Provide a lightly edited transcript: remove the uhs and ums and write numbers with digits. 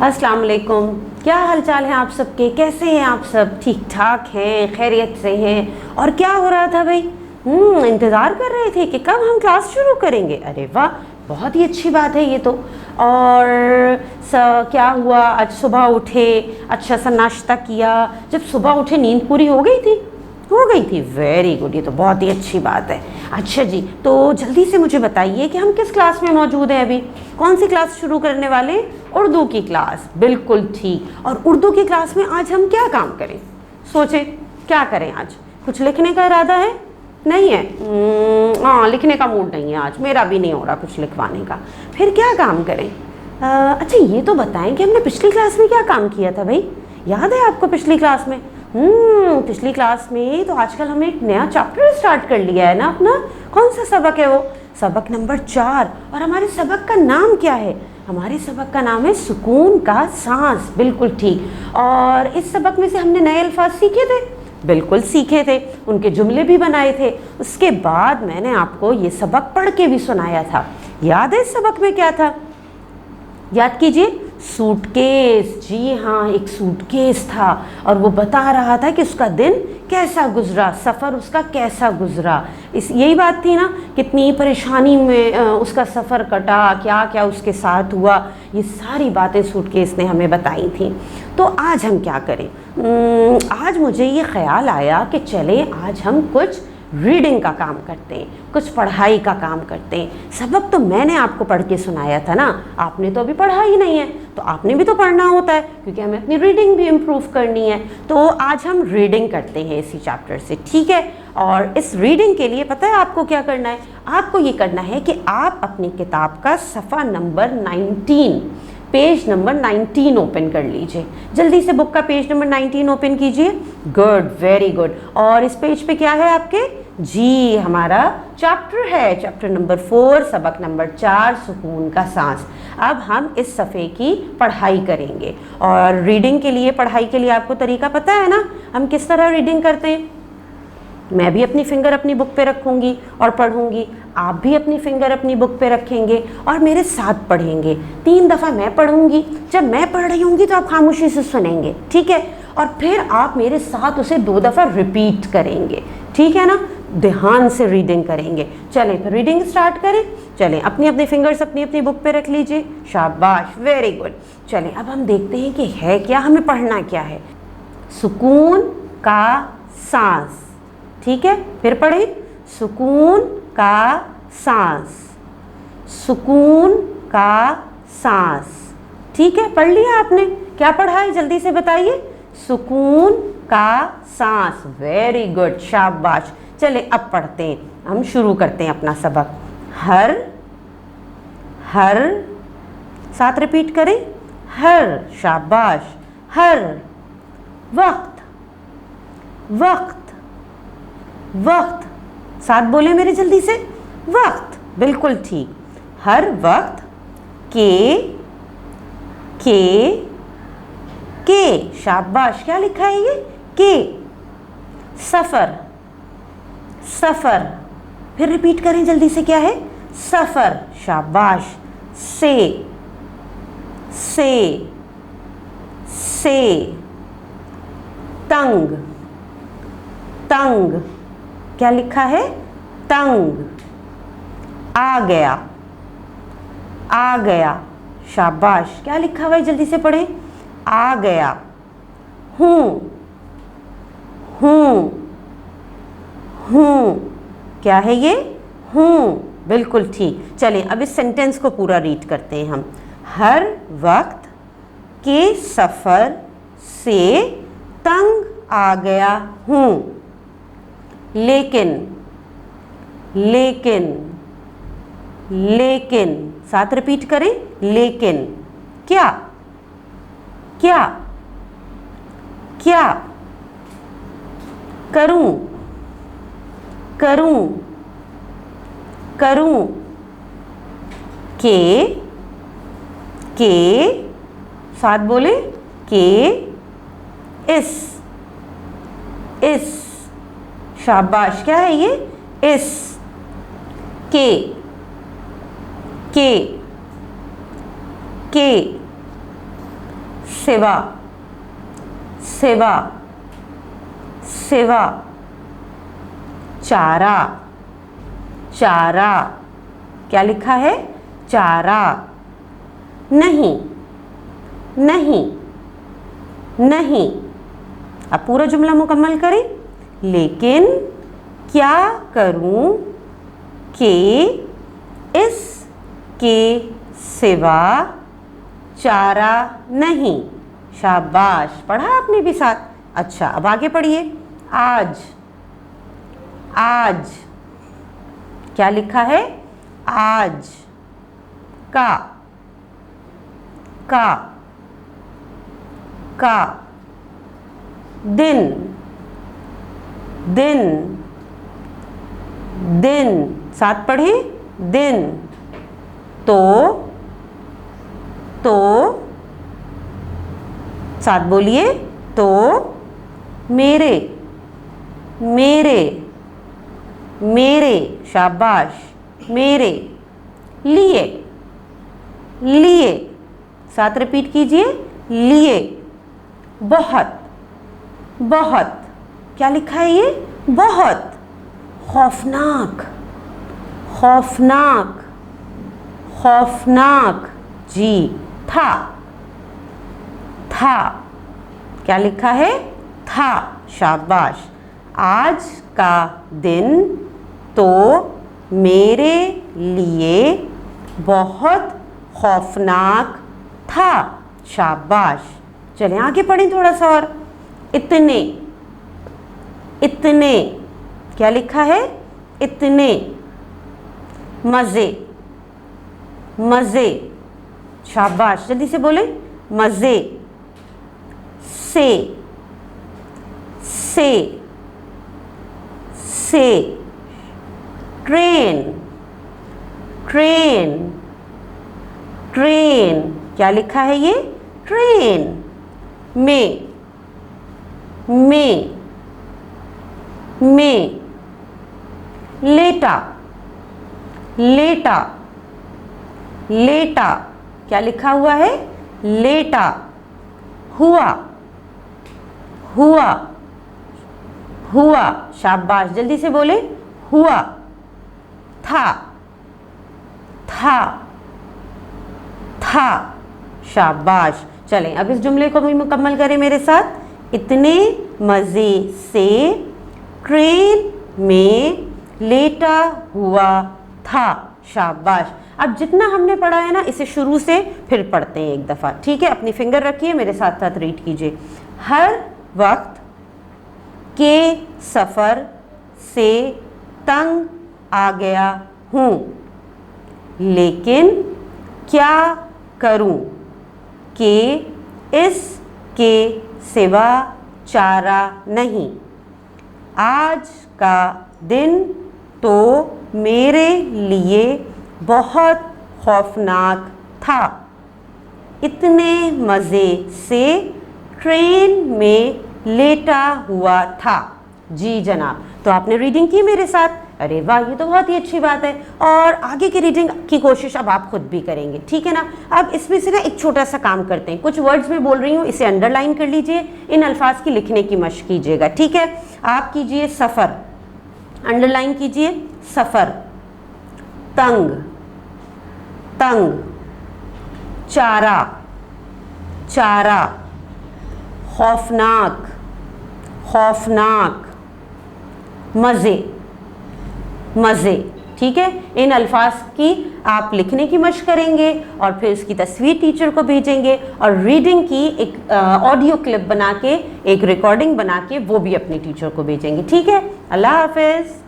अस्सलाम वालेकुम। क्या हालचाल है आप सबके? कैसे हैं आप सब? ठीक ठाक हैं, खैरियत से हैं? और क्या हो रहा था भाई? इंतज़ार कर रहे थे कि कब हम क्लास शुरू करेंगे। अरे वाह, बहुत ही अच्छी बात है ये तो। और क्या हुआ, आज सुबह उठे, अच्छा सा नाश्ता किया? जब सुबह उठे नींद पूरी हो गई थी? हो गई थी, वेरी गुड, ये तो बहुत ही अच्छी बात है। अच्छा जी, तो जल्दी से मुझे बताइए कि हम किस क्लास में मौजूद हैं अभी? कौन सी क्लास शुरू करने वाले? उर्दू की क्लास, बिल्कुल ठीक। और उर्दू की क्लास में आज हम क्या काम करें? सोचें, क्या करें आज? कुछ लिखने का इरादा है? नहीं है? हाँ, लिखने का मूड नहीं है आज, मेरा भी नहीं हो रहा कुछ लिखवाने का। फिर क्या काम करें? अच्छा ये तो बताएं कि हमने पिछली क्लास में क्या काम किया था भाई? याद है आपको पिछली क्लास में? पिछली क्लास में तो आजकल हमने एक नया चैप्टर स्टार्ट कर लिया है ना अपना। कौन सा सबक है वो? सबक नंबर 4। और हमारे सबक का नाम क्या है? हमारे सबक का नाम है सुकून का सांस, बिल्कुल ठीक। और इस सबक में से हमने नए अल्फाज सीखे थे, बिल्कुल सीखे थे, उनके जुमले भी बनाए थे। उसके बाद मैंने आपको ये सबक पढ़ के भी सुनाया था। याद है इस सबक में क्या था? याद कीजिए, सूटकेस। जी हाँ, एक सूटकेस था और वो बता रहा था कि उसका दिन कैसा गुजरा, सफ़र उसका कैसा गुजरा। यही बात थी ना, कितनी परेशानी में उसका सफ़र कटा, क्या क्या उसके साथ हुआ, ये सारी बातें सूटकेस ने हमें बताई थी। तो आज हम क्या करें? आज मुझे ये ख्याल आया कि चलें आज हम कुछ रीडिंग का काम करते हैं, कुछ पढ़ाई का काम करते हैं। सबक तो मैंने आपको पढ़ के सुनाया था ना, आपने तो अभी पढ़ा ही नहीं है, तो आपने भी तो पढ़ना होता है क्योंकि हमें अपनी रीडिंग भी इम्प्रूव करनी है। तो आज हम रीडिंग करते हैं इसी चैप्टर से, ठीक है? और इस रीडिंग के लिए पता है आपको क्या करना है? आपको ये करना है कि आप अपनी किताब का सफ़ा नंबर 19, पेज नंबर 19 ओपन कर लीजिए। जल्दी से बुक का पेज नंबर 19 ओपन कीजिए। Good, very good. और इस पेज पे क्या है आपके? जी, हमारा चैप्टर है, चैप्टर नंबर 4, सबक नंबर 4, सुकून का सांस। अब हम इस सफ़े की पढ़ाई करेंगे। और रीडिंग के लिए, पढ़ाई के लिए आपको तरीका पता है ना, हम किस तरह रीडिंग करते हैं? मैं भी अपनी फिंगर अपनी बुक पे रखूँगी और पढ़ूँगी, आप भी अपनी फिंगर अपनी बुक पे रखेंगे और मेरे साथ पढ़ेंगे। 3 दफ़ा मैं पढ़ूँगी, जब मैं पढ़ रही होंगी तो आप खामोशी से सुनेंगे, ठीक है? और फिर आप मेरे साथ उसे 2 दफ़ा रिपीट करेंगे, ठीक है ना? ध्यान से रीडिंग करेंगे। चलें तो रीडिंग स्टार्ट करें। चलें, अपनी अपनी फिंगर्स अपनी अपनी बुक पे रख लीजिए। शाबाश, वेरी गुड। चलें, अब हम देखते हैं कि है क्या, हमें पढ़ना क्या है। सुकून का सांस, ठीक है? फिर पढ़ें, सुकून का सांस, सुकून का सांस। ठीक है, पढ़ लिया आपने? क्या पढ़ा है जल्दी से बताइए? सुकून का सांस, वेरी गुड, शाबाश। चले अब पढ़ते हैं, हम शुरू करते हैं अपना सबक। हर, हर, साथ रिपीट करें, हर, शाबाश। हर, वक्त, वक्त, वक्त, साथ बोले मेरे जल्दी से, वक्त, बिल्कुल ठीक। हर वक्त के, शाबाश। क्या लिखा है ये? के। सफ़र, सफ़र, फिर रिपीट करें जल्दी से, क्या है? सफ़र, शाबाश। से, तंग, तंग, क्या लिखा है? तंग। आ गया, आ गया, शाबाश। क्या लिखा हुआ है जल्दी से पढ़ें? आ गया। हूँ, हूँ, हूँ, क्या है ये? हूँ, बिल्कुल ठीक। चलें अब इस सेंटेंस को पूरा रीड करते हैं हम। हर वक्त के सफ़र से तंग आ गया हूँ, लेकिन, लेकिन, लेकिन, साथ रिपीट करें, लेकिन। क्या, क्या, क्या करूं, करूं, करूं। के, साथ बोले, के, इस, शाबाश। क्या है ये? इस, के, सिवा, सिवा, सिवा। चारा, चारा, क्या लिखा है? चारा। नहीं, नहीं, नहीं। अब पूरा जुमला मुकम्मल करें। लेकिन क्या करूं कि इसके सिवा चारा नहीं। शाबाश, पढ़ा आपने भी साथ। अच्छा, अब आगे पढ़िए। आज, आज, क्या लिखा है? आज का, का, का। दिन, दिन, दिन, साथ पढ़े। दिन। तो, साथ बोलिए। तो मेरे, मेरे, मेरे। शाबाश, मेरे लिए, लिए, साथ रिपीट कीजिए। लिए। बहुत, बहुत, क्या लिखा है ये? बहुत। खौफनाक, खौफनाक, खौफनाक। जी। था, था, क्या लिखा है? था। शाबाश। आज का दिन तो मेरे लिए बहुत खौफनाक था। शाबाश। चलें आगे पढ़ें थोड़ा सा और। इतने, इतने, क्या लिखा है? इतने। मज़े, मज़े। शाबाश, जल्दी से बोले। मज़े से, से, से। ट्रेन, ट्रेन, ट्रेन, क्या लिखा है ये? ट्रेन। में, में, में। लेटा, लेटा, लेटा, क्या लिखा हुआ है? लेटा। हुआ, हुआ, हुआ। शाबाश, जल्दी से बोले। हुआ। था, था, था। शाबाश। चलें अब इस जुमले को भी मुकम्मल करें मेरे साथ। इतने मज़े से ट्रेन में लेटा हुआ था। शाबाश। अब जितना हमने पढ़ा है ना, इसे शुरू से फिर पढ़ते हैं एक दफ़ा, ठीक है? अपनी फिंगर रखिए, मेरे साथ साथ रीड कीजिए। हर वक्त के सफ़र से तंग आ गया हूँ, लेकिन क्या करूँ कि इसके सिवा चारा नहीं। आज का दिन तो मेरे लिए बहुत खौफनाक था। इतने मज़े से ट्रेन में लेटा हुआ था। जी जनाब। तो आपने रीडिंग की मेरे साथ? अरे वाह, ये तो बहुत ही अच्छी बात है। और आगे की रीडिंग की कोशिश अब आप खुद भी करेंगे, ठीक है ना? अब इसमें से ना एक छोटा सा काम करते हैं। कुछ वर्ड्स में बोल रही हूँ, इसे अंडरलाइन कर लीजिए, इन अल्फाज की लिखने की मशक कीजिएगा, ठीक है? आप कीजिए सफ़र, अंडरलाइन कीजिए सफ़र। तंग, तंग। चारा, चारा। खौफनाक, खौफनाक। मज़े, मज़े, ठीक है? इन अल्फाज की आप लिखने की मशक करेंगे और फिर उसकी तस्वीर टीचर को भेजेंगे और रीडिंग की एक ऑडियो क्लिप बना के, एक रिकॉर्डिंग बना के वो भी अपनी टीचर को भेजेंगे, ठीक है? अल्लाह हाफ़िज़।